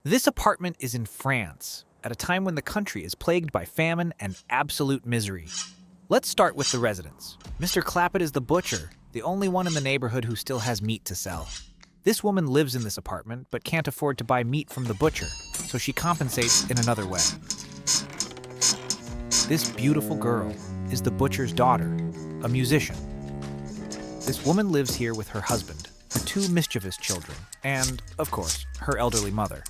This apartment is in France, at a time when the country is plagued by famine and absolute misery. Let's start with the residents. Mr. Clappett is the butcher, the only one in the neighborhood who still has meat to sell. This woman lives in this apartment but can't afford to buy meat from the butcher, so she compensates in another way. This beautiful girl is the butcher's daughter, a musician. This woman lives here with her husband, her two mischievous children, and, of course, her elderly mother.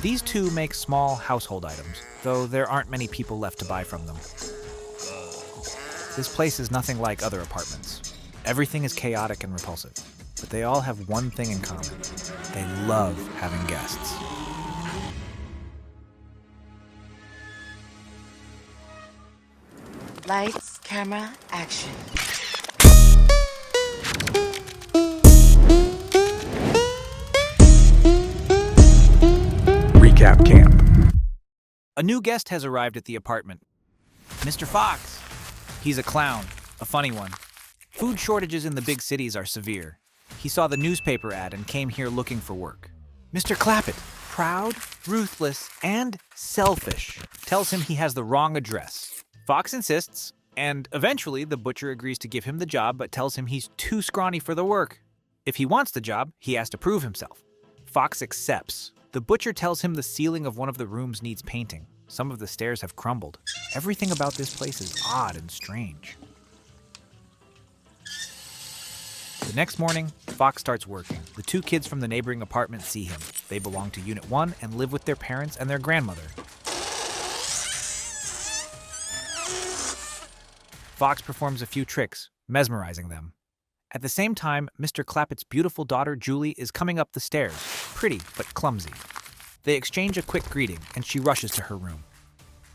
These two make small household items, though there aren't many people left to buy from them. This place is nothing like other apartments. Everything is chaotic and repulsive, but they all have one thing in common. They love having guests. Lights, camera, action. Recap camp. A new guest has arrived at the apartment. Mr. Fox. He's a clown, a funny one. Food shortages in the big cities are severe. He saw the newspaper ad and came here looking for work. Mr. Clappett, proud, ruthless, and selfish, tells him he has the wrong address. Fox insists, and eventually the butcher agrees to give him the job but tells him he's too scrawny for the work. If he wants the job, he has to prove himself. Fox accepts. The butcher tells him the ceiling of one of the rooms needs painting. Some of the stairs have crumbled. Everything about this place is odd and strange. The next morning, Fox starts working. The two kids from the neighboring apartment see him. They belong to Unit 1 and live with their parents and their grandmother. Fox performs a few tricks, mesmerizing them. At the same time, Mr. Clappett's beautiful daughter, Julie, is coming up the stairs, pretty but clumsy. They exchange a quick greeting, and she rushes to her room.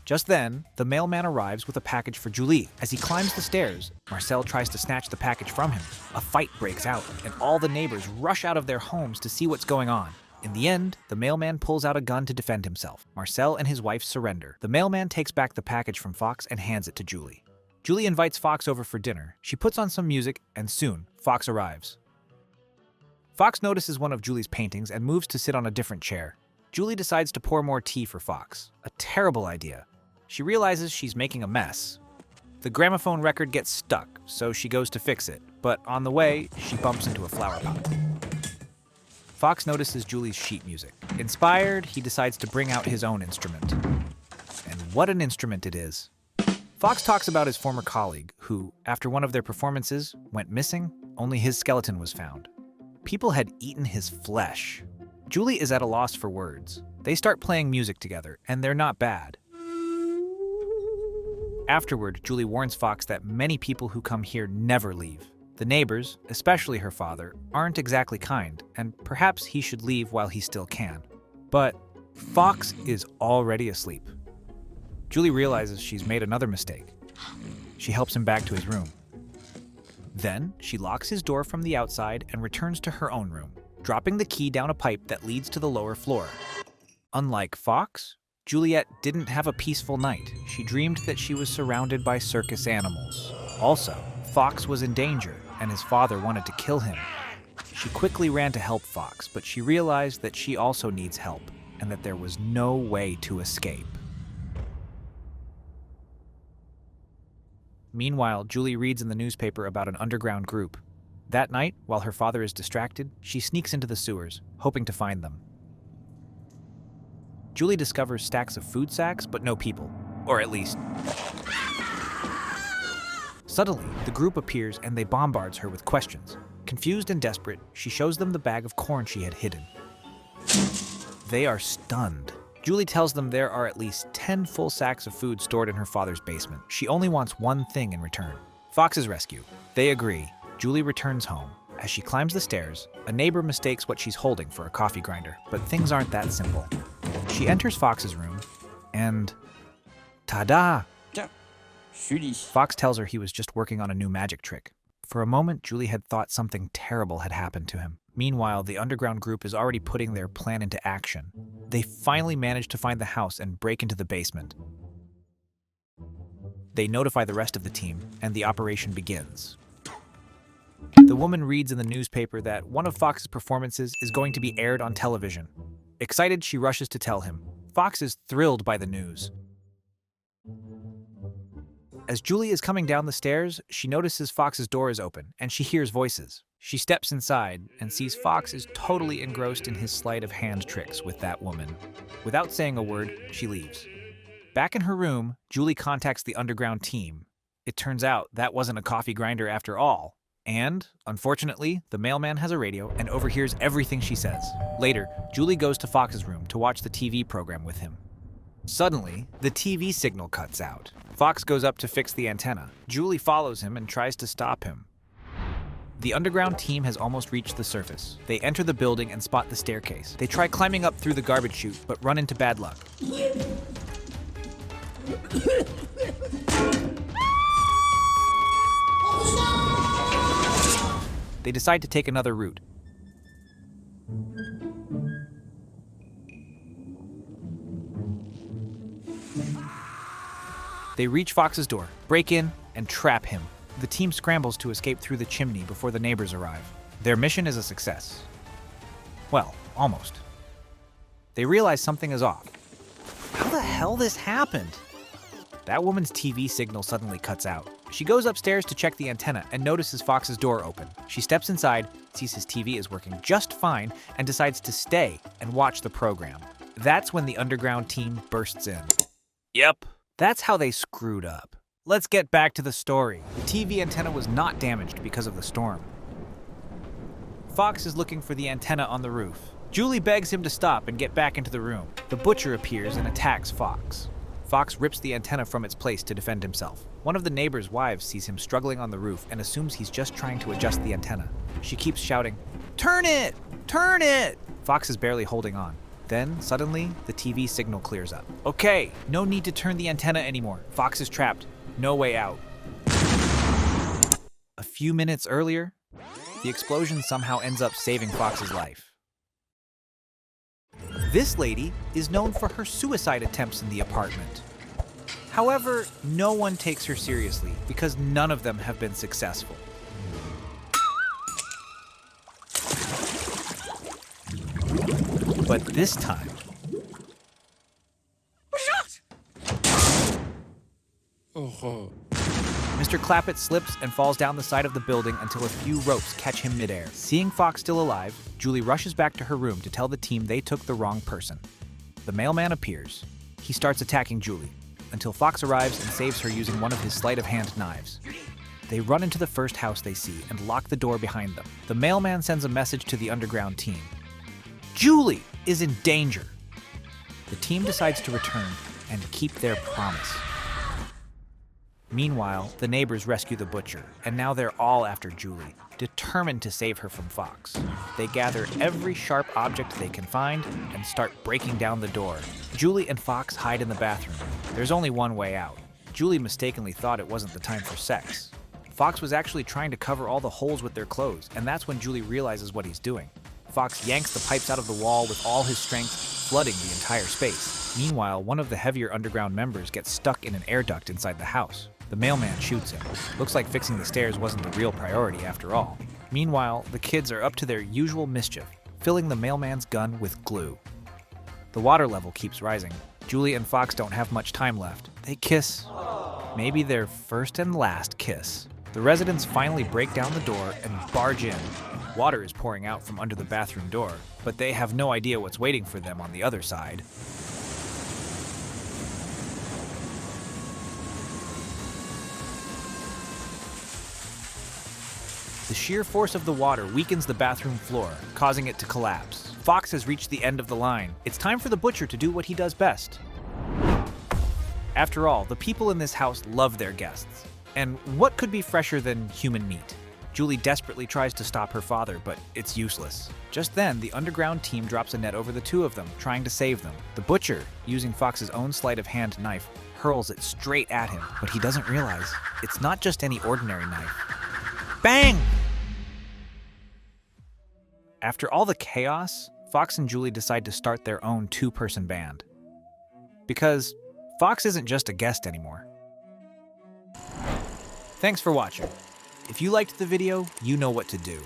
Just then, the mailman arrives with a package for Julie. As he climbs the stairs, Marcel tries to snatch the package from him. A fight breaks out, and all the neighbors rush out of their homes to see what's going on. In the end, the mailman pulls out a gun to defend himself. Marcel and his wife surrender. The mailman takes back the package from Fox and hands it to Julie. Julie invites Fox over for dinner. She puts on some music, and soon, Fox arrives. Fox notices one of Julie's paintings and moves to sit on a different chair. Julie decides to pour more tea for Fox. A terrible idea. She realizes she's making a mess. The gramophone record gets stuck, so she goes to fix it, but on the way, she bumps into a flower pot. Fox notices Julie's sheet music. Inspired, he decides to bring out his own instrument. And what an instrument it is. Fox talks about his former colleague, who, after one of their performances, went missing. Only his skeleton was found. People had eaten his flesh. Julie is at a loss for words. They start playing music together, and they're not bad. Afterward, Julie warns Fox that many people who come here never leave. The neighbors, especially her father, aren't exactly kind, and perhaps he should leave while he still can. But Fox is already asleep. Julie realizes she's made another mistake. She helps him back to his room. Then, she locks his door from the outside and returns to her own room, dropping the key down a pipe that leads to the lower floor. Unlike Fox, Juliet didn't have a peaceful night. She dreamed that she was surrounded by circus animals. Also, Fox was in danger, and his father wanted to kill him. She quickly ran to help Fox, but she realized that she also needs help, and that there was no way to escape. Meanwhile, Julie reads in the newspaper about an underground group. That night, while her father is distracted, she sneaks into the sewers, hoping to find them. Julie discovers stacks of food sacks, but no people. Or at least... Suddenly, the group appears and they bombards her with questions. Confused and desperate, she shows them the bag of corn she had hidden. They are stunned. Julie tells them there are at least 10 full sacks of food stored in her father's basement. She only wants one thing in return: Fox's rescue. They agree. Julie returns home. As she climbs the stairs, a neighbor mistakes what she's holding for a coffee grinder, but things aren't that simple. She enters Fox's room, and ta-da! Fox tells her he was just working on a new magic trick. For a moment, Julie had thought something terrible had happened to him. Meanwhile, the underground group is already putting their plan into action. They finally manage to find the house and break into the basement. They notify the rest of the team, and the operation begins. The woman reads in the newspaper that one of Fox's performances is going to be aired on television. Excited, she rushes to tell him. Fox is thrilled by the news. As Julie is coming down the stairs, she notices Fox's door is open, and she hears voices. She steps inside and sees Fox is totally engrossed in his sleight of hand tricks with that woman. Without saying a word, she leaves. Back in her room, Julie contacts the underground team. It turns out that wasn't a coffee grinder after all. And, unfortunately, the mailman has a radio and overhears everything she says. Later, Julie goes to Fox's room to watch the TV program with him. Suddenly, the TV signal cuts out. Fox goes up to fix the antenna. Julie follows him and tries to stop him. The underground team has almost reached the surface. They enter the building and spot the staircase. They try climbing up through the garbage chute, but run into bad luck. They decide to take another route. They reach Fox's door, break in, and trap him. The team scrambles to escape through the chimney before the neighbors arrive. Their mission is a success. Well, almost. They realize something is off. How the hell this happened? That woman's TV signal suddenly cuts out. She goes upstairs to check the antenna and notices Fox's door open. She steps inside, sees his TV is working just fine, and decides to stay and watch the program. That's when the underground team bursts in. Yep, that's how they screwed up. Let's get back to the story. The TV antenna was not damaged because of the storm. Fox is looking for the antenna on the roof. Julie begs him to stop and get back into the room. The butcher appears and attacks Fox. Fox rips the antenna from its place to defend himself. One of the neighbor's wives sees him struggling on the roof and assumes he's just trying to adjust the antenna. She keeps shouting, "Turn it! Turn it!" Fox is barely holding on. Then, suddenly, the TV signal clears up. Okay, no need to turn the antenna anymore. Fox is trapped. No way out. A few minutes earlier, the explosion somehow ends up saving Fox's life. This lady is known for her suicide attempts in the apartment. However, no one takes her seriously because none of them have been successful. But this time, Mr. Clappett slips and falls down the side of the building until a few ropes catch him midair. Seeing Fox still alive, Julie rushes back to her room to tell the team they took the wrong person. The mailman appears. He starts attacking Julie, until Fox arrives and saves her using one of his sleight-of-hand knives. They run into the first house they see and lock the door behind them. The mailman sends a message to the underground team. Julie is in danger. The team decides to return and keep their promise. Meanwhile, the neighbors rescue the butcher, and now they're all after Julie, determined to save her from Fox. They gather every sharp object they can find and start breaking down the door. Julie and Fox hide in the bathroom. There's only one way out. Julie mistakenly thought it wasn't the time for sex. Fox was actually trying to cover all the holes with their clothes, and that's when Julie realizes what he's doing. Fox yanks the pipes out of the wall with all his strength, flooding the entire space. Meanwhile, one of the heavier underground members gets stuck in an air duct inside the house. The mailman shoots him. Looks like fixing the stairs wasn't the real priority after all. Meanwhile, the kids are up to their usual mischief, filling the mailman's gun with glue. The water level keeps rising. Julie and Fox don't have much time left. They kiss. Maybe their first and last kiss. The residents finally break down the door and barge in. Water is pouring out from under the bathroom door, but they have no idea what's waiting for them on the other side. The sheer force of the water weakens the bathroom floor, causing it to collapse. Fox has reached the end of the line. It's time for the butcher to do what he does best. After all, the people in this house love their guests. And what could be fresher than human meat? Julie desperately tries to stop her father, but it's useless. Just then, the underground team drops a net over the two of them, trying to save them. The butcher, using Fox's own sleight-of-hand knife, hurls it straight at him, but he doesn't realize it's not just any ordinary knife. Bang! After all the chaos, Fox and Julie decide to start their own two-person band. Because Fox isn't just a guest anymore. Thanks for watching. If you liked the video, you know what to do.